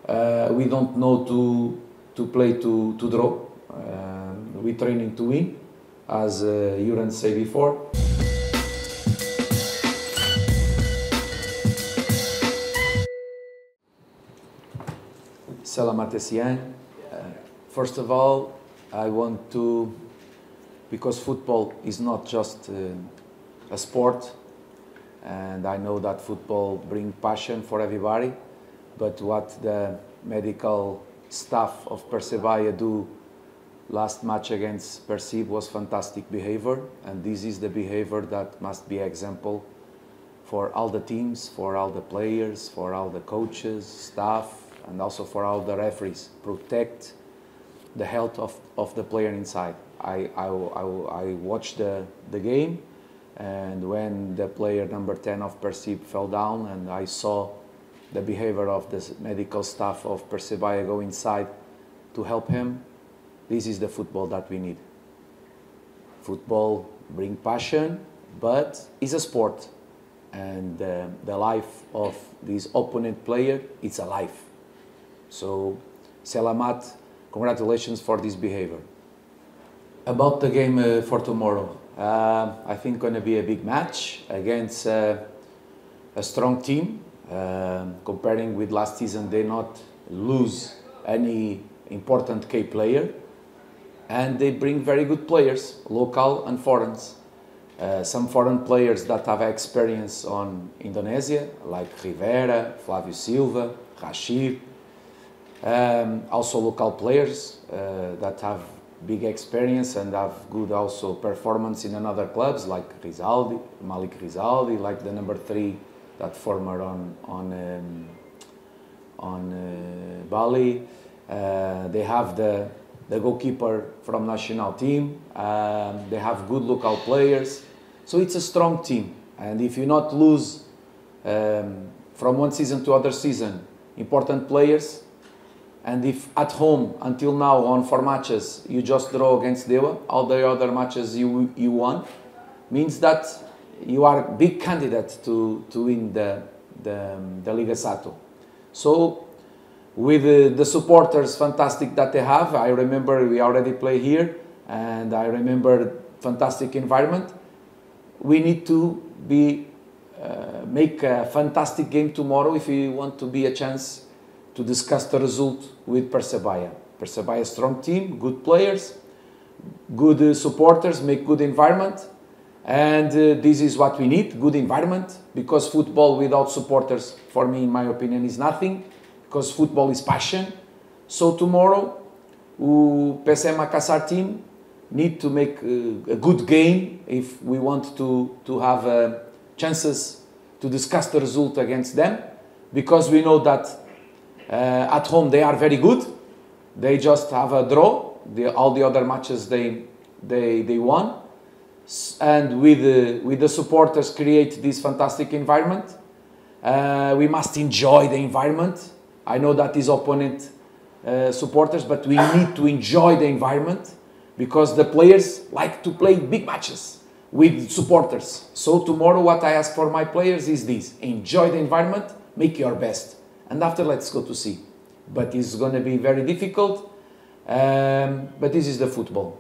We don't know to play to draw. We training to win, as Juran said before. Selamat siang. First of all, I want to, because football is not just a sport, and I know that football brings passion for everybody, but what the medical staff of Persebaya do last match against Persib was fantastic behavior, and this is the behavior that must be example for all the teams, for all the players, for all the coaches, staff, and also for all the referees. Protect the health of the player inside. I watched the game, and when the player number 10 of Persib fell down, and I saw the behavior of the medical staff of Persebaya go inside to help him, this is the football that we need. Football brings passion, but it's a sport, and the life of this opponent player, it's a life. So, Selamat, congratulations for this behavior. About the game for tomorrow, I think going to be a big match against a strong team. Comparing with last season, they not lose any important key player, and they bring very good players, local and foreigners. Some foreign players that have experience on Indonesia, like Rivera, Flavio Silva, Rashid. Also local players that have big experience and have good also performance in another clubs, like Rizaldi, Malik Rizaldi, like the number 3 that former on Bali. They have the goalkeeper from national team. They have good local players, so it's a strong team. And if you not lose from one season to other season important players, and if at home until now on 4 matches you just draw against Dewa, all the other matches you won, means that you are a big candidate to win the Liga Sato. So with the supporters fantastic that they have, I remember we already play here, and I remember fantastic environment. We need to make a fantastic game tomorrow if we want to be a chance to discuss the result with Persebaya. Persebaya, strong team, good players, good supporters, make good environment, and this is what we need, good environment, because football without supporters, for me, in my opinion, is nothing, because football is passion. So tomorrow, PSM Makassar team need to make a good game if we want to have chances to discuss the result against them, because we know that at home they are very good. They just have a draw. All the other matches they won, and with the supporters create this fantastic environment. We must enjoy the environment. I know that is opponent supporters, but we need to enjoy the environment, because the players like to play big matches with supporters. So tomorrow what I ask for my players is this: enjoy the environment, make your best. And after, let's go to see. But it's going to be very difficult. But this is the football.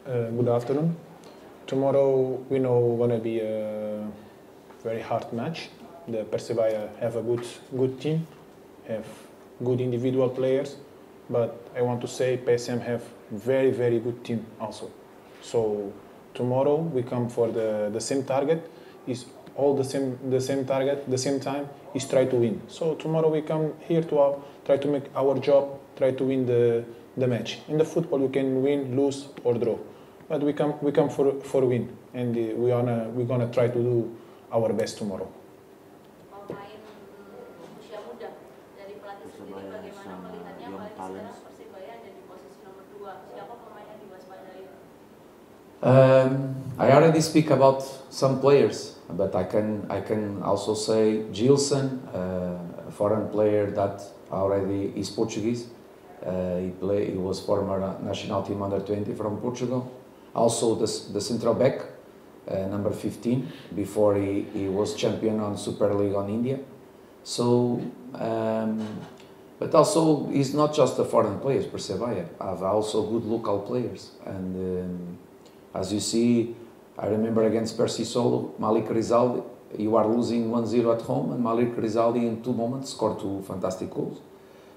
Good afternoon. Tomorrow we know going to be a very hard match. The Persebaya have a good team, have good individual players, but I want to say PSM have very good team also. So tomorrow we come for the same target. Is all the same target, the same time, is try to win. So tomorrow we come here to try to make our job, try to win the match. In the football you can win, lose or draw, but we come for win, and we're gonna try to do our best tomorrow. Pemain usia muda dari pelatih sendiri, bagaimana melihatnya, apalagi sekarang Persebaya ada di posisi nomor 2. Siapa pemain yang diwaspadai? I already speak about some players, but I can also say Gilson, a foreign player that already is Portuguese. He was former national team under 20 from Portugal. Also the central back, number 15, before he was champion on Super League on India. So But also, it's not just the foreign players. Persebaya have also good local players, and as you see, I remember against Persisolo, Malik Rizaldi. You are losing 1-0 at home, and Malik Rizaldi in 2 moments scored 2 fantastic goals.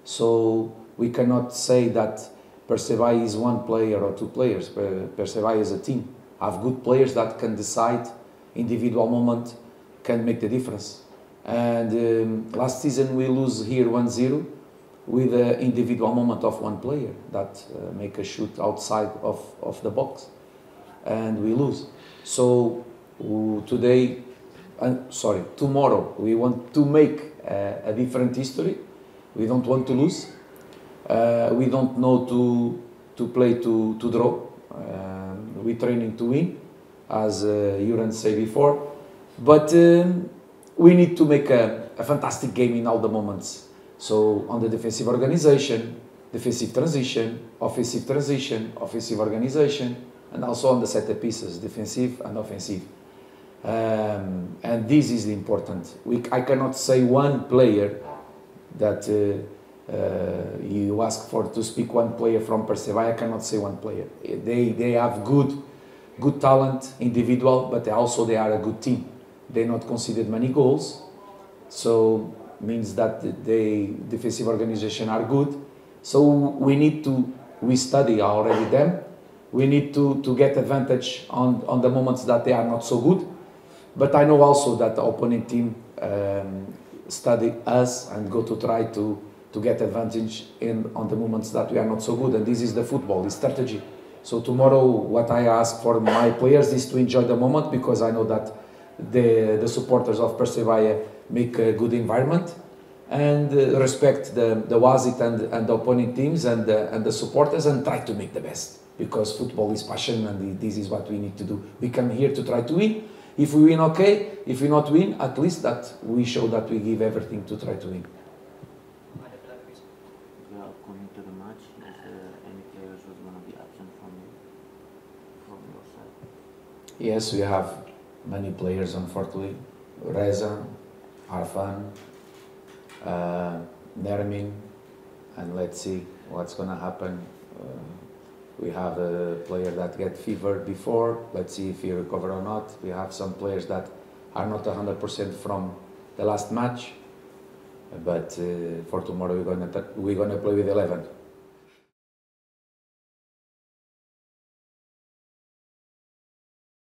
So we cannot say that Persebaya is 1 player or 2 players. Persebaya is a team. Have good players that can decide. Individual moment can make the difference. And last season we lose here 1-0 with an individual moment of 1 player that make a shoot outside of the box, and we lose. So tomorrow we want to make a different history. We don't want to lose. We don't know to play to draw. We're training to win, as Juran said before. But we need to make a fantastic game in all the moments. So on the defensive organization, defensive transition, offensive organization, and also on the set pieces, defensive and offensive. And this is important. I cannot say 1 player that you ask for to speak 1 player from Persebaya. I cannot say 1 player. They have good talent, individual, but they are a good team. They not conceded many goals, so means that the defensive organization are good. So we study already them. We need to get advantage on the moments that they are not so good. But I know also that the opponent team study us and go to try to get advantage on the moments that we are not so good. And this is the football, the strategy. So tomorrow what I ask for my players is to enjoy the moment, because I know that the supporters of Persebaya make a good environment, and respect the Wazit and the opponent teams and the supporters, and try to make the best, because football is passion, and this is what we need to do. We come here to try to win. If we win, okay. If we not win, at least that we show that we give everything to try to win. Coming to the match, is there any players who's going to be absent from your side? Yes, we have many players, unfortunately. Reza, Arfan, Nermin, and let's see what's going to happen. We have a player that get fever before. Let's see if he recover or not. We have some players that are not 100% from the last match. But for tomorrow we're gonna play with 11.